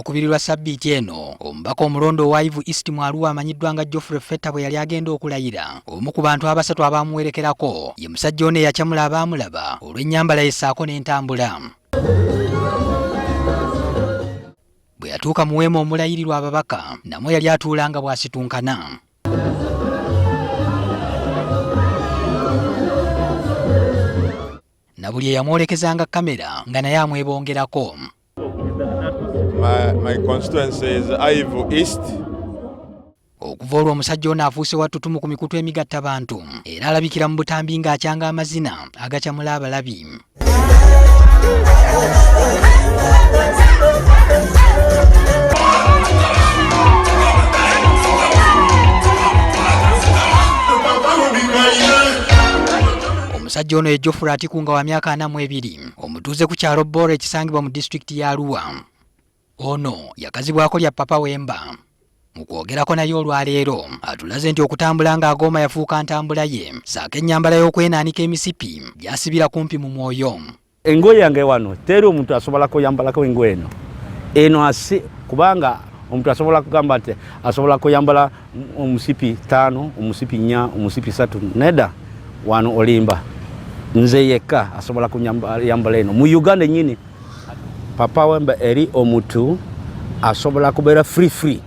Olw'okubirirwa sabbiiti eno, omubaka omulondo wa Ivu East mu Arua amanyiddwa nga Geoffrey Fetta bwe yali agenda okulayira. Omu ku bantu abasatu abaamuwerekerako ye musajja ono eyakyamula abaamulaba olw'ennyambala ye ssaako n'entambula. Bwe yatuuka mu weema omulayirirwa ababaka, namwe yali atuula nga bw'asitunkana. Na buli eyamwolekezanga kamera nga naye amwebongerako. My constituency is Ivu East. Okuva olwo omusajja ono afuuse wattutumu ku mikutu emigattabantu era alabikira mu butambi ng'akyanga amazina agakyamula abalabi. Omusajja ono ye Geoffrey Atikunga wa myaka 42, omutuuze ku kyalo Boro ekisangibwa mu disitulikiti ya Arua. Ono yakazibwako lya Papa Wemba. Mu kwogerako naye olwaleero atulaze nti okutambula ng'agooma yafuuka ntambula ye, saako ennyambala y'okwenaanika emisipi gy'asibira kumpi mu mwoyo. Engoye yange wano teri omuntu asobola kuyambalako engoye eno kubanga omuntu asobola kugamba nti asobola kuyambala omusipi 5, omusipi 4, omusipi 3. Neda wano olimba nze yekka asobola kuyambala eno. Mu Uganda nyini Papa Wemba eri omuntu asobola kubeera free.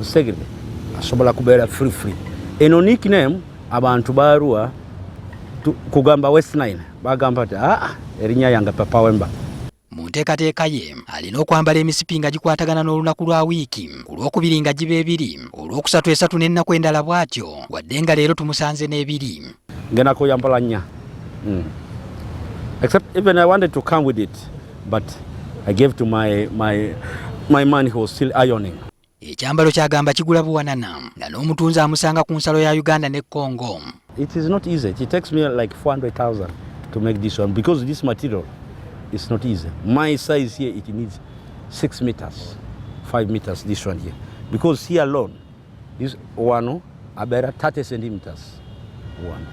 Segere asobola kubeera free. Eno nickname abantu barua kugamba West Nile bagamba ati erinnya yange Papa Wemba. Mu nteekateeka ye alina okwambala emisipi nga gikwatagana n'olunaku lwa wiiki, ku lwokubiri nga giba 2, olwokusatu 3 n'ennaku endala bw'atyo, wadde nga leero tumusanze n'ebiri. Ngenda kuyambala 4. Except even I wanted to come with it, but I gave to my man who was still ironing. Ekyambalo kyagamba kigula buwanana nga n'omutunzi amusanga ku nsalo ya Uganda ne Congo. It is not easy. It takes me like 400,000 to make this one because this material is not easy. My size here, it needs 6 meters, 5 meters, this one here. Because here alone, this one, about 30 centimeters. One.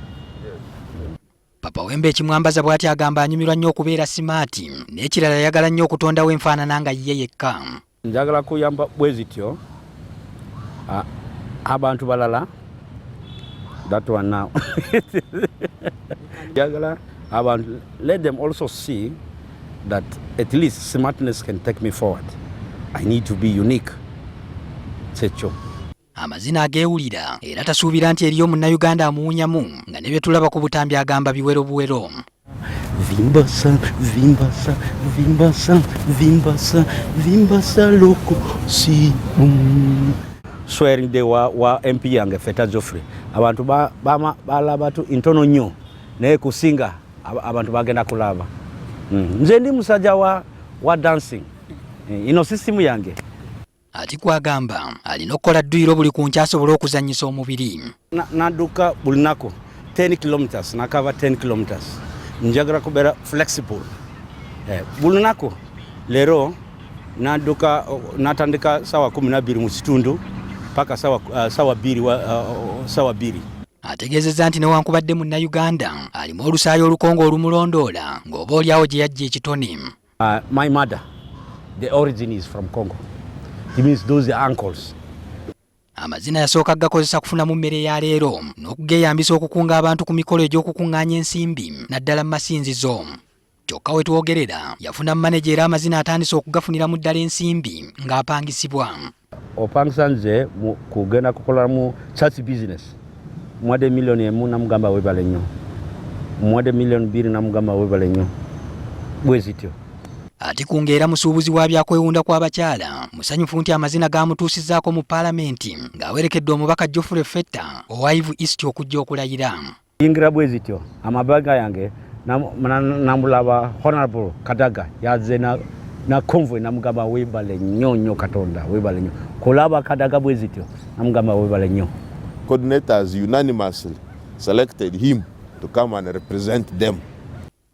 Papa Wemba ekimwambaza bw'ati agamba anyumirwa nnyo okubeera simaati, n'ekirala yagala nnyo okutondawo enfaanana nga ye yekka. Njagala kuyamba bwezityo abantu balala, that one now. Njagala abantu, let them also see that at least smartness can take me forward. I need to be unique. Secho. Amazina ageewulira era tasuubira nti eriyo munnayuganda amuwunyamu nga ne bye tulaba ku butambi agamba biwero buwero. Vimbasa loko si swearing day wa MP yange Fetta Geoffrey. Abantu balaba tu intono nnyo naye kusinga abantu bagenda kulaba. Nze ndi musajja wa dancing. Ino system yange. Ati kwagamba alina okukola dduyiro buli ku nkya asobole okuzannyisa omubiri. Nadduka buli nnaku 10 kilometers, nakava 10 kilometers. Njagala kubeera flexible. Buli nnaku leero nadduka natandika sawa 12 mu kitundu paka sawa 2. Ategeezezza nti newankubadde munnayuganda alimu olusaayi olukongo olumulondoola ng'oba olyawo gye yajja ekitone. My mother, the origin is from Congo. It means those are uncles. Amazina yasooka gakozesa kufunamu mmere ya leero n'okugeeyambisa okukunga abantu ku mikolo egy'okukuŋŋaanya ensimbi naddala mu masinzizo. Kyokka we twogerera yafuna manager era amazina atandise okugafuniramu ddala ensimbi ng'apangisibwa. Opangisa nze kugenda kukola mu church business. Mwade milioni 1 namugamba webale nnyo. Mwade milioni 2 namugamba webale nnyo. Bwezityo. Atikunga era musuubuzi wa byakwewunda kw'abakyala musanyufu nti amazina gaamutuusizzaako mu paalamenti ng'awerekedde omubaka Geoffrey Fetta owa Ivu East okujja okulayira. Yingira bwezityo amabaga yange namulaba Honorable Kadaga yazze na convoy namugamba webale nnyo Katonda webale nnyo. Kulaba Kadaga bwezityo namugamba webale nnyo. Coordinators unanimously selected him to come and represent them.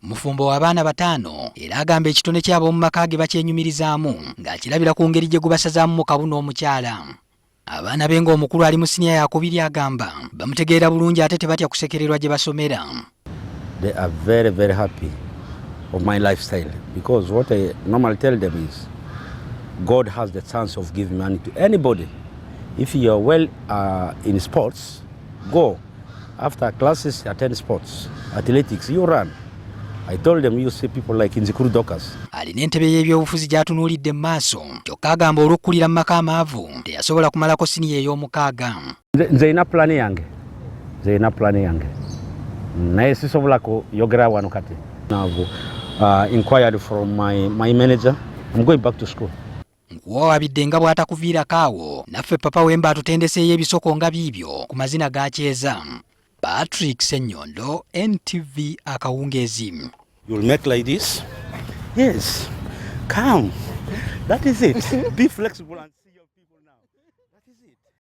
Mufumbo w'abaana 5 era agamba ekitone ky'ab'omu maka ge bakyenyumirizaamu ng'akirabira ku ngeri gye gubasazaamu mu kabu n'omukyala. Abaana be ng'omukulu ali mu siniya yakubiri agamba bamutegeera bulungi ate tebatya kusekererwa gye basomera. They are very, very happy of my lifestyle because what I normally tell them is God has the chance of giving money to anybody. If you are well in sports, go. After classes, attend sports. Athletics, you run. I told them, you see people like Nzikuru Dokas. Alina entebe y'ebyobufuzi gy'atunuulidde mu maaso, kyokka agamba olw'okkulira mu maka amaavu teyasobola kumalako siniya ey'omukaaga. Nze ina plani yange. Naye sisobola kuyogera wano kati. I've inquired from my manager. I'm going back to school. Nkuwaabidde nga bw'atakuviirako awo, naffe Papa Wemba atutendeseeyo ebisoko nga biibyo ku mazina ga Kyeza. Patrick Ssenyondo, NTV Akawungeezi. You'll make like this? Yes. Calm. That is it. Be flexible.